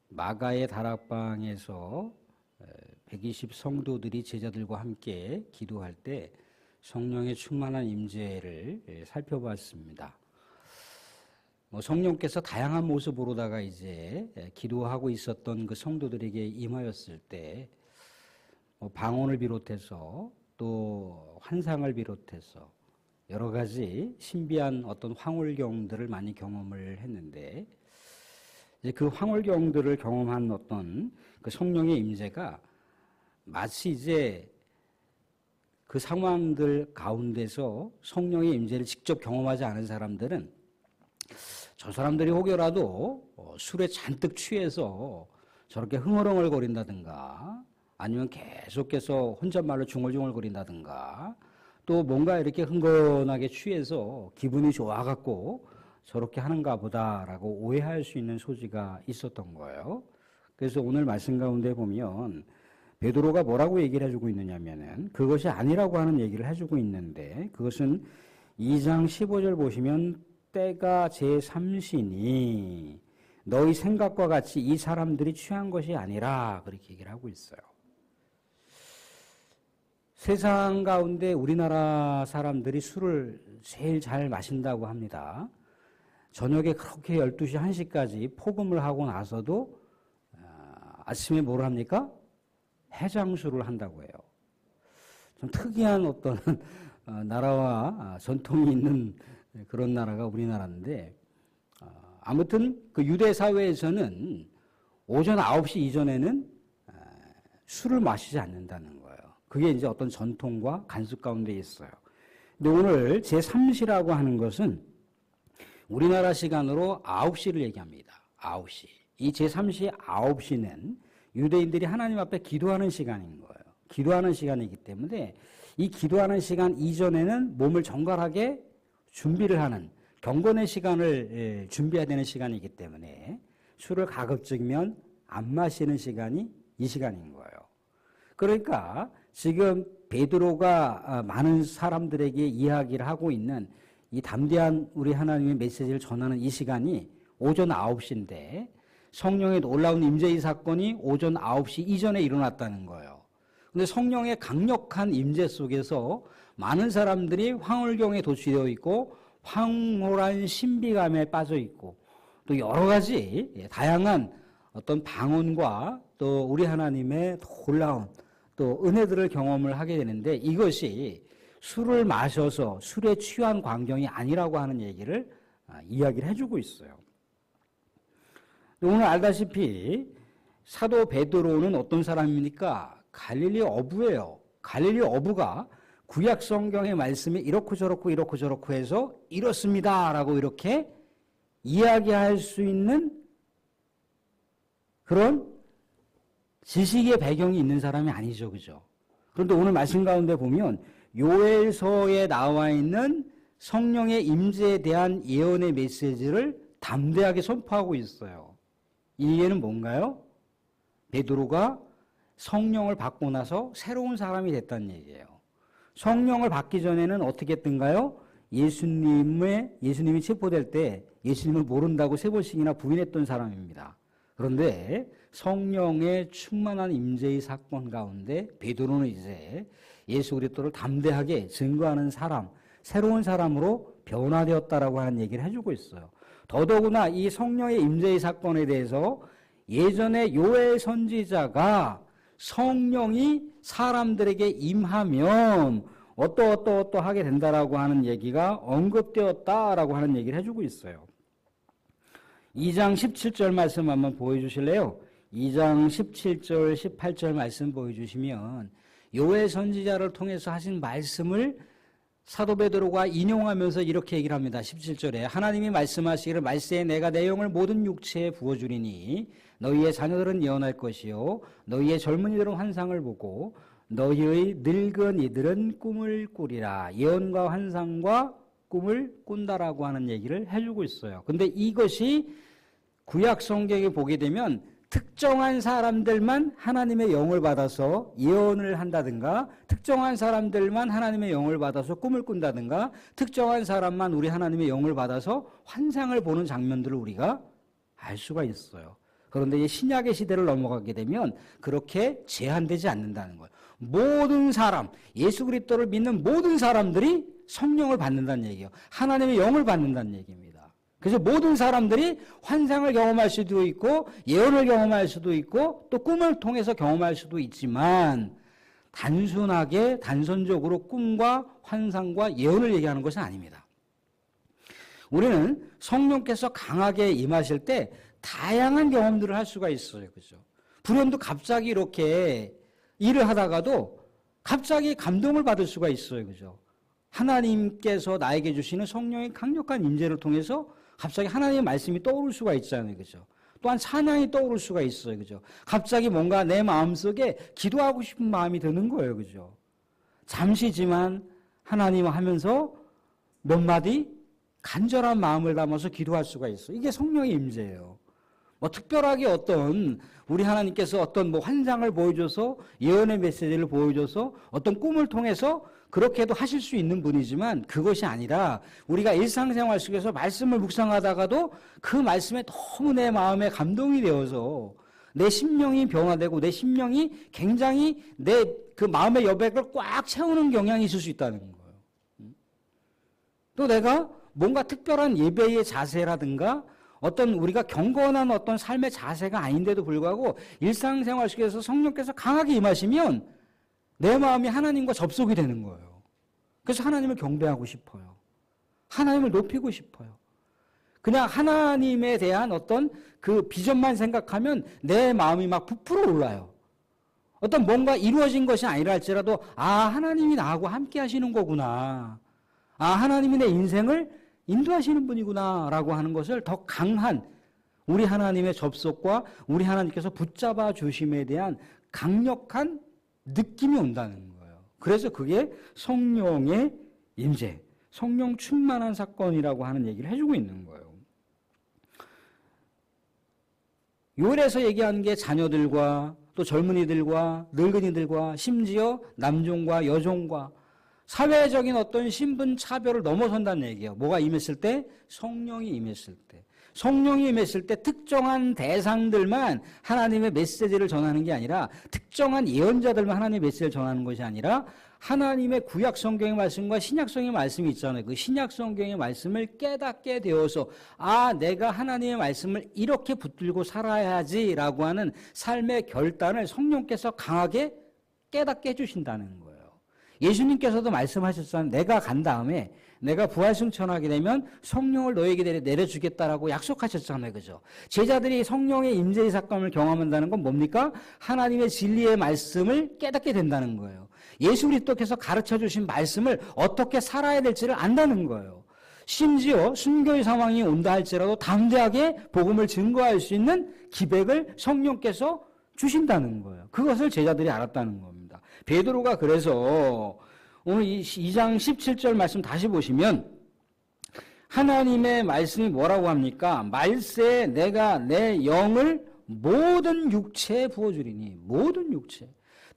마가의 다락방에서 120 성도들이 제자들과 함께 기도할 때 성령의 충만한 임재를 살펴봤습니다. 성령께서 다양한 모습으로다가 이제 기도하고 있었던 그 성도들에게 임하였을 때 방언을 비롯해서 또 환상을 비롯해서 여러 가지 신비한 어떤 황홀경들을 많이 경험을 했는데, 이제 그 황홀경들을 경험한 어떤 그 성령의 임재가 마치 이제 그 상황들 가운데서 성령의 임재를 직접 경험하지 않은 사람들은 저 사람들이 혹여라도 술에 잔뜩 취해서 저렇게 흥얼흥얼거린다든가 아니면 계속해서 혼잣말로 중얼중얼거린다든가 또 뭔가 이렇게 흥건하게 취해서 기분이 좋아갖고 저렇게 하는가 보다라고 오해할 수 있는 소지가 있었던 거예요. 그래서 오늘 말씀 가운데 보면 베드로가 뭐라고 얘기를 해주고 있느냐면은 그것이 아니라고 하는 얘기를 해주고 있는데, 그것은 2장 15절 보시면 때가 제3시니 너희 생각과 같이 이 사람들이 취한 것이 아니라 그렇게 얘기를 하고 있어요. 세상 가운데 우리나라 사람들이 술을 제일 잘 마신다고 합니다. 저녁에 그렇게 12시, 1시까지 포금을 하고 나서도 아침에 뭘 합니까? 해장술을 한다고 해요. 좀 특이한 어떤 나라와 전통이 있는 그런 나라가 우리나라인데, 아무튼 그 유대 사회에서는 오전 9시 이전에는 술을 마시지 않는다는 거예요. 그게 이제 어떤 전통과 간습 가운데 있어요. 근데 오늘 제3시라고 하는 것은 우리나라 시간으로 9시를 얘기합니다. 9시. 이 제3시 9시는 유대인들이 하나님 앞에 기도하는 시간인 거예요. 기도하는 시간이기 때문에 이 기도하는 시간 이전에는 몸을 정갈하게 준비를 하는 경건의 시간을 준비해야 되는 시간이기 때문에 술을 가급적이면 안 마시는 시간이 이 시간인 거예요. 그러니까 지금 베드로가 많은 사람들에게 이야기를 하고 있는 이 담대한 우리 하나님의 메시지를 전하는 이 시간이 오전 9시인데 성령의 놀라운 임재의 사건이 오전 9시 이전에 일어났다는 거예요. 근데 성령의 강력한 임재 속에서 많은 사람들이 황홀경에 도취되어 있고 황홀한 신비감에 빠져 있고 또 여러 가지 다양한 어떤 방언과 또 우리 하나님의 놀라운 또 은혜들을 경험을 하게 되는데, 이것이 술을 마셔서 술에 취한 광경이 아니라고 하는 얘기를 이야기를 해주고 있어요. 오늘 알다시피 사도 베드로는 어떤 사람입니까? 갈릴리 어부예요. 갈릴리 어부가 구약 성경의 말씀이 이렇고 저렇고 해서 이렇습니다라고 이렇게 이야기할 수 있는 그런 지식의 배경이 있는 사람이 아니죠, 그죠? 그런데 오늘 말씀 가운데 보면 요엘서에 나와 있는 성령의 임재에 대한 예언의 메시지를 담대하게 선포하고 있어요. 이 얘기는 뭔가요? 베드로가 성령을 받고 나서 새로운 사람이 됐다는 얘기예요. 성령을 받기 전에는 어떻게 했던가요? 예수님이 체포될 때 예수님을 모른다고 3번씩이나 부인했던 사람입니다. 그런데 성령의 충만한 임재의 사건 가운데 베드로는 이제 예수 그리스도를 담대하게 증거하는 사람, 새로운 사람으로 변화되었다라고 하는 얘기를 해주고 있어요. 더더구나 이 성령의 임재의 사건에 대해서 예전에 요엘 선지자가 성령이 사람들에게 임하면 어떠하게 된다라고 하는 얘기가 언급되었다라고 하는 얘기를 해주고 있어요. 2장 17절 말씀 한번 보여주실래요? 2장 17절, 18절 말씀 보여주시면 요엘 선지자를 통해서 하신 말씀을 사도 베드로가 인용하면서 이렇게 얘기를 합니다. 17절에 하나님이 말씀하시기를 말세에 내가 내 영을 모든 육체에 부어주리니 너희의 자녀들은 예언할 것이요 너희의 젊은이들은 환상을 보고 너희의 늙은 이들은 꿈을 꾸리라. 예언과 환상과 꿈을 꾼다라고 하는 얘기를 해주고 있어요. 근데 이것이 구약 성경에 보게 되면 특정한 사람들만 하나님의 영을 받아서 예언을 한다든가, 특정한 사람들만 하나님의 영을 받아서 꿈을 꾼다든가, 특정한 사람만 우리 하나님의 영을 받아서 환상을 보는 장면들을 우리가 알 수가 있어요. 그런데 이 신약의 시대를 넘어가게 되면 그렇게 제한되지 않는다는 거예요. 모든 사람, 예수 그리스도를 믿는 모든 사람들이 성령을 받는다는 얘기예요. 하나님의 영을 받는다는 얘기입니다. 그래서 모든 사람들이 환상을 경험할 수도 있고 예언을 경험할 수도 있고 또 꿈을 통해서 경험할 수도 있지만 단순하게 단선적으로 꿈과 환상과 예언을 얘기하는 것은 아닙니다. 우리는 성령께서 강하게 임하실 때 다양한 경험들을 할 수가 있어요. 그죠? 불현도 갑자기 이렇게 일을 하다가도 갑자기 감동을 받을 수가 있어요. 그죠? 하나님께서 나에게 주시는 성령의 강력한 임재를 통해서 갑자기 하나님의 말씀이 떠오를 수가 있잖아요. 그죠? 또한 찬양이 떠오를 수가 있어요. 그죠? 갑자기 뭔가 내 마음속에 기도하고 싶은 마음이 드는 거예요. 그죠? 잠시지만 하나님 하면서 몇 마디 간절한 마음을 담아서 기도할 수가 있어요. 이게 성령의 임재예요. 뭐 특별하게 어떤 우리 하나님께서 어떤 뭐 환상을 보여줘서 예언의 메시지를 보여줘서 어떤 꿈을 통해서 그렇게도 하실 수 있는 분이지만 그것이 아니라 우리가 일상생활 속에서 말씀을 묵상하다가도 그 말씀에 너무 내 마음에 감동이 되어서 내 심령이 변화되고 내 심령이 굉장히 내 그 마음의 여백을 꽉 채우는 경향이 있을 수 있다는 거예요. 또 내가 뭔가 특별한 예배의 자세라든가 어떤 우리가 경건한 어떤 삶의 자세가 아닌데도 불구하고 일상생활 속에서 성령께서 강하게 임하시면 내 마음이 하나님과 접속이 되는 거예요. 그래서 하나님을 경배하고 싶어요. 하나님을 높이고 싶어요. 그냥 하나님에 대한 어떤 그 비전만 생각하면 내 마음이 막 부풀어 올라요. 어떤 뭔가 이루어진 것이 아니라 할지라도 하나님이 나하고 함께 하시는 거구나. 하나님이 내 인생을 인도하시는 분이구나 라고 하는 것을 더 강한 우리 하나님의 접속과 우리 하나님께서 붙잡아 주심에 대한 강력한 느낌이 온다는 거예요. 그래서 그게 성령의 임재, 성령 충만한 사건이라고 하는 얘기를 해주고 있는 거예요. 요엘에서 얘기하는 게 자녀들과 또 젊은이들과 늙은이들과 심지어 남종과 여종과 사회적인 어떤 신분 차별을 넘어선다는 얘기예요. 뭐가 임했을 때? 성령이 임했을 때. 성령이 임했을 때 특정한 대상들만 하나님의 메시지를 전하는 게 아니라 특정한 예언자들만 하나님의 메시지를 전하는 것이 아니라 하나님의 구약 성경의 말씀과 신약 성경의 말씀이 있잖아요. 그 신약 성경의 말씀을 깨닫게 되어서 내가 하나님의 말씀을 이렇게 붙들고 살아야지라고 하는 삶의 결단을 성령께서 강하게 깨닫게 해주신다는 거예요. 예수님께서도 말씀하셨잖아요. 내가 간 다음에 내가 부활승천하게 되면 성령을 너에게 내려주겠다라고 약속하셨잖아요. 그죠? 제자들이 성령의 임재의 사건을 경험한다는 건 뭡니까? 하나님의 진리의 말씀을 깨닫게 된다는 거예요. 예수 그리스도께서 가르쳐 주신 말씀을 어떻게 살아야 될지를 안다는 거예요. 심지어 순교의 상황이 온다 할지라도 담대하게 복음을 증거할 수 있는 기백을 성령께서 주신다는 거예요. 그것을 제자들이 알았다는 겁니다. 베드로가 그래서 오늘 2장 17절 말씀 다시 보시면 하나님의 말씀이 뭐라고 합니까? 말세에 내가 내 영을 모든 육체에 부어주리니. 모든 육체.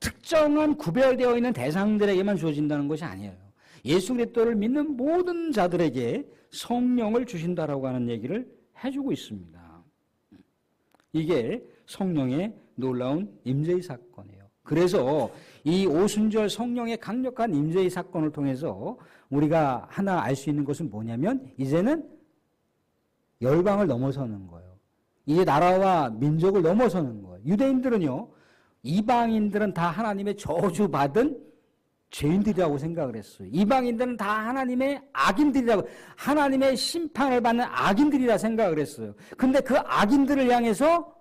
특정한 구별되어 있는 대상들에게만 주어진다는 것이 아니에요. 예수 그리스도를 믿는 모든 자들에게 성령을 주신다라고 하는 얘기를 해주고 있습니다. 이게 성령의 놀라운 임재의 사건이에요. 그래서 이 오순절 성령의 강력한 임재의 사건을 통해서 우리가 하나 알 수 있는 것은 뭐냐면 이제는 열방을 넘어서는 거예요. 이제 나라와 민족을 넘어서는 거예요. 유대인들은요, 이방인들은 다 하나님의 저주받은 죄인들이라고 생각을 했어요. 이방인들은 다 하나님의 악인들이라고, 하나님의 심판을 받는 악인들이라 생각을 했어요. 근데 그 악인들을 향해서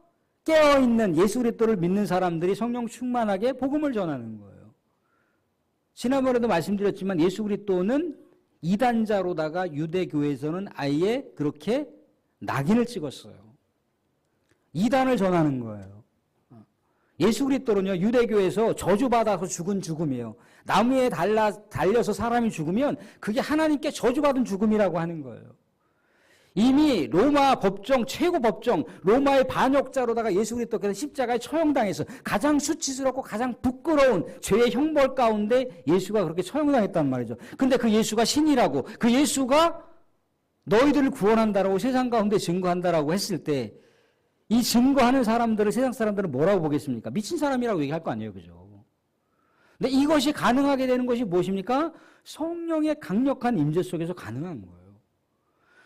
깨어있는 예수 그리스도를 믿는 사람들이 성령 충만하게 복음을 전하는 거예요. 지난번에도 말씀드렸지만 예수 그리스도는 이단자로다가 유대교회에서는 아예 그렇게 낙인을 찍었어요. 이단을 전하는 거예요. 예수 그리스도는요, 유대교에서 저주받아서 죽은 죽음이에요. 나무에 달려서 사람이 죽으면 그게 하나님께 저주받은 죽음이라고 하는 거예요. 이미 로마 법정, 최고 법정, 로마의 반역자로다가 예수 그리스도께서 십자가에 처형당해서 가장 수치스럽고 가장 부끄러운 죄의 형벌 가운데 예수가 그렇게 처형당했단 말이죠. 근데 그 예수가 신이라고, 그 예수가 너희들을 구원한다라고 세상 가운데 증거한다라고 했을 때 이 증거하는 사람들을 세상 사람들은 뭐라고 보겠습니까? 미친 사람이라고 얘기할 거 아니에요. 그죠? 근데 이것이 가능하게 되는 것이 무엇입니까? 성령의 강력한 임재 속에서 가능한 거예요.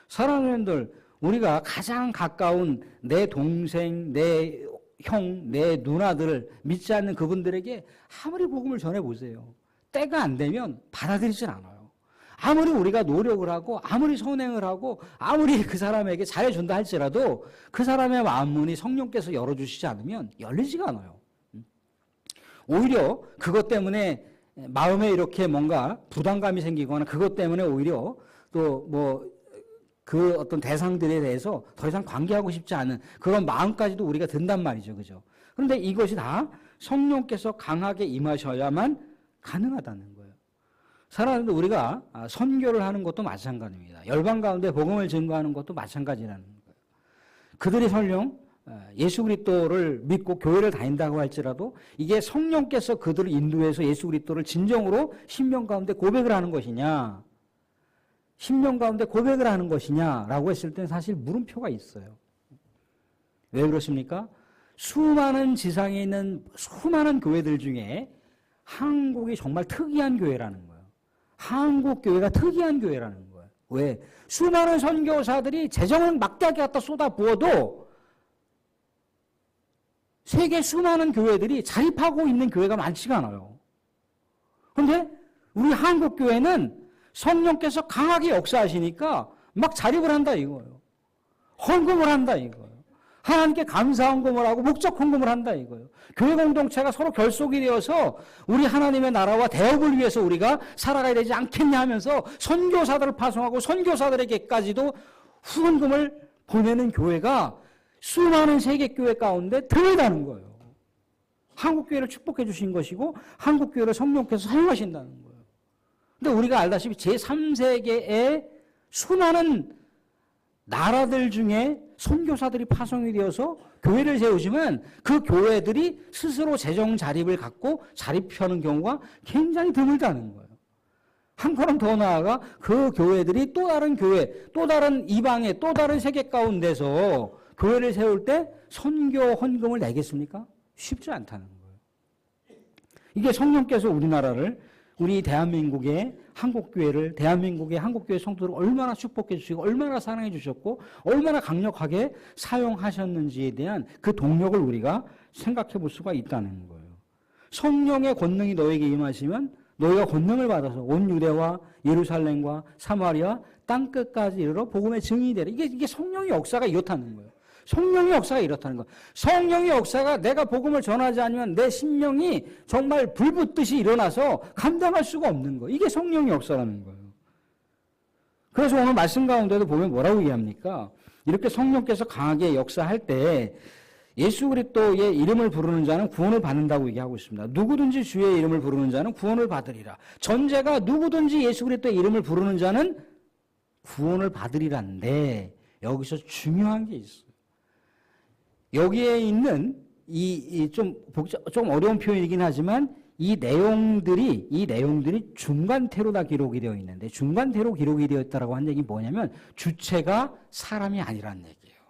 사랑하는 여러분들, 우리가 가장 가까운 내 동생, 내 형, 내 누나들을 믿지 않는 그분들에게 아무리 복음을 전해보세요. 때가 안 되면 받아들이질 않아요. 아무리 우리가 노력을 하고 아무리 선행을 하고 아무리 그 사람에게 잘해준다 할지라도 그 사람의 마음문이 성령께서 열어주시지 않으면 열리지가 않아요. 오히려 그것 때문에 마음에 이렇게 뭔가 부담감이 생기거나 그것 때문에 오히려 또 뭐 그 어떤 대상들에 대해서 더 이상 관계하고 싶지 않은 그런 마음까지도 우리가 든단 말이죠. 그죠? 그런데 이것이 다 성령께서 강하게 임하셔야만 가능하다는 거예요. 사랑하는 우리가 선교를 하는 것도 마찬가지입니다. 열방 가운데 복음을 증거하는 것도 마찬가지라는 거예요. 그들이 설령 예수 그리스도를 믿고 교회를 다닌다고 할지라도 이게 성령께서 그들을 인도해서 예수 그리스도를 진정으로 심령 가운데 고백을 하는 것이냐, 심령 가운데 고백을 하는 것이냐라고 했을 땐 사실 물음표가 있어요. 왜 그렇습니까? 수많은 지상에 있는 수많은 교회들 중에 한국이 정말 특이한 교회라는 거예요. 한국 교회가 특이한 교회라는 거예요. 왜? 수많은 선교사들이 재정을 막대하게 갖다 쏟아부어도 세계 수많은 교회들이 자립하고 있는 교회가 많지가 않아요. 그런데 우리 한국 교회는 성령께서 강하게 역사하시니까 막 자립을 한다 이거예요. 헌금을 한다 이거예요. 하나님께 감사 헌금을 하고 목적 헌금을 한다 이거예요. 교회 공동체가 서로 결속이 되어서 우리 하나님의 나라와 대업을 위해서 우리가 살아가야 되지 않겠냐 하면서 선교사들을 파송하고 선교사들에게까지도 후원금을 보내는 교회가 수많은 세계교회 가운데 드물다는 거예요. 한국교회를 축복해 주신 것이고 한국교회를 성령께서 사용하신다는 거예요. 근데 우리가 알다시피 제3세계의 수많은 나라들 중에 선교사들이 파송이 되어서 교회를 세우지만 그 교회들이 스스로 재정 자립을 갖고 자립하는 경우가 굉장히 드물다는 거예요. 한 걸음 더 나아가 그 교회들이 또 다른 교회, 또 다른 이방의 또 다른 세계 가운데서 교회를 세울 때 선교 헌금을 내겠습니까? 쉽지 않다는 거예요. 이게 성령께서 우리나라를 우리 대한민국의 한국교회를 대한민국의 한국교회 성도를 얼마나 축복해 주시고 얼마나 사랑해 주셨고 얼마나 강력하게 사용하셨는지에 대한 그 동력을 우리가 생각해 볼 수가 있다는 거예요. 성령의 권능이 너에게 임하시면 너희가 권능을 받아서 온 유대와 예루살렘과 사마리아 땅끝까지 이르러 복음의 증인이 되라. 이게 성령의 역사가 이렇다는 거예요. 성령의 역사가 이렇다는 거예요. 성령의 역사가 내가 복음을 전하지 않으면 내 심령이 정말 불붙듯이 일어나서 감당할 수가 없는 거예요. 이게 성령의 역사라는 거예요. 그래서 오늘 말씀 가운데도 보면 뭐라고 얘기합니까? 이렇게 성령께서 강하게 역사할 때 예수 그리스도의 이름을 부르는 자는 구원을 받는다고 얘기하고 있습니다. 누구든지 주의 이름을 부르는 자는 구원을 받으리라. 전제가 누구든지 예수 그리스도의 이름을 부르는 자는 구원을 받으리란데 여기서 중요한 게 있어요. 여기에 있는 좀 어려운 표현이긴 하지만 이 내용들이 중간태로 다 기록이 되어 있는데 중간태로 기록이 되어 있다라고 한 얘기 뭐냐면 주체가 사람이 아니라는 얘기예요.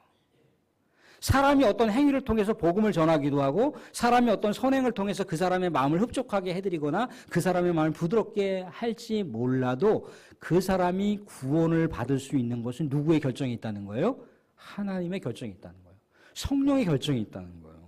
사람이 어떤 행위를 통해서 복음을 전하기도 하고 사람이 어떤 선행을 통해서 그 사람의 마음을 흡족하게 해드리거나 그 사람의 마음을 부드럽게 할지 몰라도 그 사람이 구원을 받을 수 있는 것은 누구의 결정이 있다는 거예요? 하나님의 결정이 있다는 거예요. 성령의 결정이 있다는 거예요.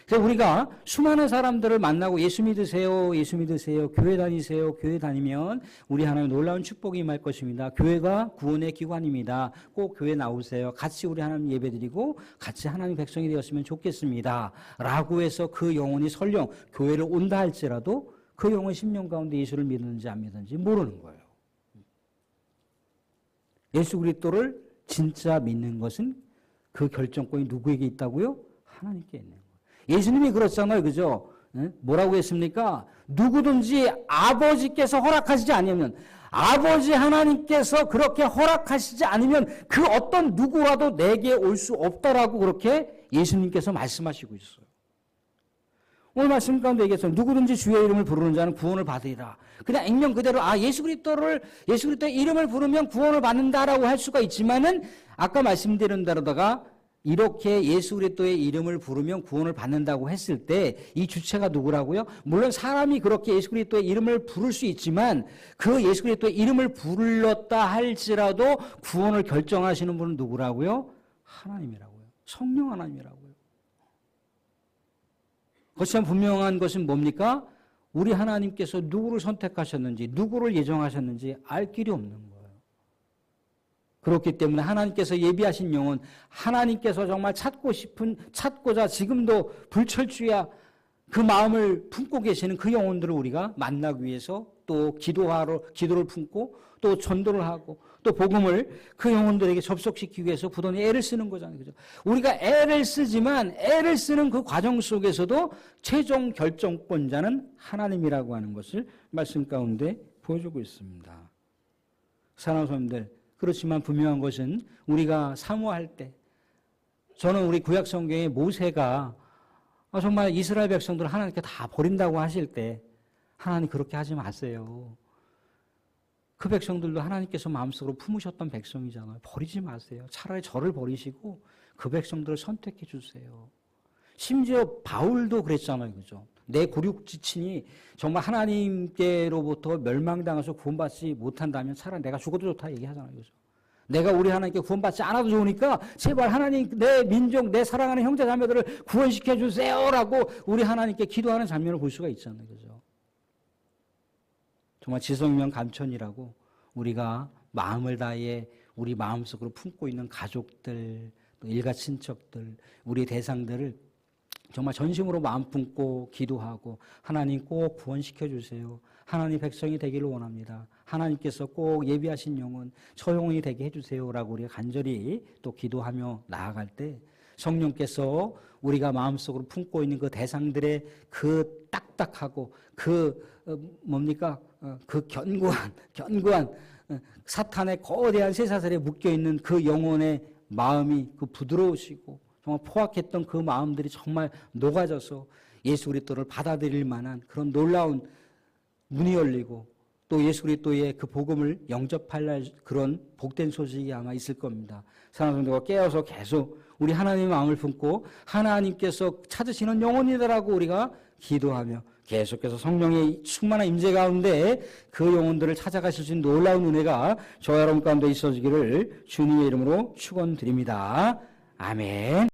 그래서 우리가 수많은 사람들을 만나고 예수 믿으세요, 예수 믿으세요, 교회 다니세요, 교회 다니면 우리 하나님 놀라운 축복이 임할 것입니다. 교회가 구원의 기관입니다. 꼭 교회 나오세요. 같이 우리 하나님 예배드리고 같이 하나님 백성이 되었으면 좋겠습니다. 라고 해서 그 영혼이 설령 교회를 온다 할지라도 그 영혼 심령 가운데 예수를 믿는지 안 믿는지 모르는 거예요. 예수 그리스도를 진짜 믿는 것은 그 결정권이 누구에게 있다고요? 하나님께 있는 거예요. 예수님이 그렇잖아요. 그죠? 뭐라고 했습니까? 누구든지 아버지께서 허락하시지 않으면 아버지 하나님께서 그렇게 허락하시지 않으면 그 어떤 누구라도 내게 올 수 없다라고 그렇게 예수님께서 말씀하시고 있어요. 오늘 말씀 가운데 얘기했어요. 누구든지 주의 이름을 부르는 자는 구원을 받으리라. 그냥 액면 그대로 예수 그리스도의 이름을 부르면 구원을 받는다라고 할 수가 있지만은 아까 말씀드린 대로다가 이렇게 예수 그리스도의 이름을 부르면 구원을 받는다고 했을 때 이 주체가 누구라고요? 물론 사람이 그렇게 예수 그리스도의 이름을 부를 수 있지만 그 예수 그리스도의 이름을 불렀다 할지라도 구원을 결정하시는 분은 누구라고요? 하나님이라고요. 성령 하나님이라고요. 거참 분명한 것은 뭡니까? 우리 하나님께서 누구를 선택하셨는지, 누구를 예정하셨는지 알 길이 없는 거예요. 그렇기 때문에 하나님께서 예비하신 영혼, 하나님께서 정말 찾고자 지금도 불철주야 그 마음을 품고 계시는 그 영혼들을 우리가 만나기 위해서 또 기도를 품고 또 전도를 하고 또 복음을 그 영혼들에게 접속시키기 위해서 부단히 애를 쓰는 거잖아요. 그죠? 우리가 애를 쓰지만 애를 쓰는 그 과정 속에서도 최종 결정권자는 하나님이라고 하는 것을 말씀 가운데 보여주고 있습니다. 사랑하는 성도님들, 그렇지만 분명한 것은 우리가 사모할 때, 저는 우리 구약 성경에 모세가 정말 이스라엘 백성들을 하나님께 다 버린다고 하실 때 하나님 그렇게 하지 마세요. 그 백성들도 하나님께서 마음속으로 품으셨던 백성이잖아요. 버리지 마세요. 차라리 저를 버리시고 그 백성들을 선택해 주세요. 심지어 바울도 그랬잖아요. 그죠? 내 굴욕지친이 정말 하나님께로부터 멸망당해서 구원받지 못한다면 차라리 내가 죽어도 좋다 얘기하잖아요. 그죠? 내가 우리 하나님께 구원받지 않아도 좋으니까 제발 하나님 내 민족, 내 사랑하는 형제 자매들을 구원시켜 주세요라고 우리 하나님께 기도하는 장면을 볼 수가 있잖아요. 그죠? 정말 지성명 감천이라고 우리가 마음을 다해 우리 마음속으로 품고 있는 가족들, 또 일가 친척들, 우리 대상들을 정말 전심으로 마음 품고 기도하고 하나님 꼭 구원시켜 주세요. 하나님 백성이 되기를 원합니다. 하나님께서 꼭 예비하신 영혼, 처용이 되게 해주세요라고 우리가 간절히 또 기도하며 나아갈 때 성령께서 우리가 마음속으로 품고 있는 그 대상들의 그 딱딱하고 그 그 견고한 사탄의 거대한 쇠사슬에 묶여있는 그 영혼의 마음이 그 부드러우시고 정말 포악했던 그 마음들이 정말 녹아져서 예수 그리스도를 받아들일 만한 그런 놀라운 문이 열리고 또 예수 그리스도의 그 복음을 영접할 그런 복된 소식이 아마 있을 겁니다. 사랑하는 성도가 깨어서 계속 우리 하나님의 마음을 품고 하나님께서 찾으시는 영혼이다라고 우리가 기도하며 계속해서 성령의 충만한 임재 가운데 그 영혼들을 찾아가실 수 있는 놀라운 은혜가 저와 여러분 가운데 있어지기를 주님의 이름으로 축원드립니다. 아멘.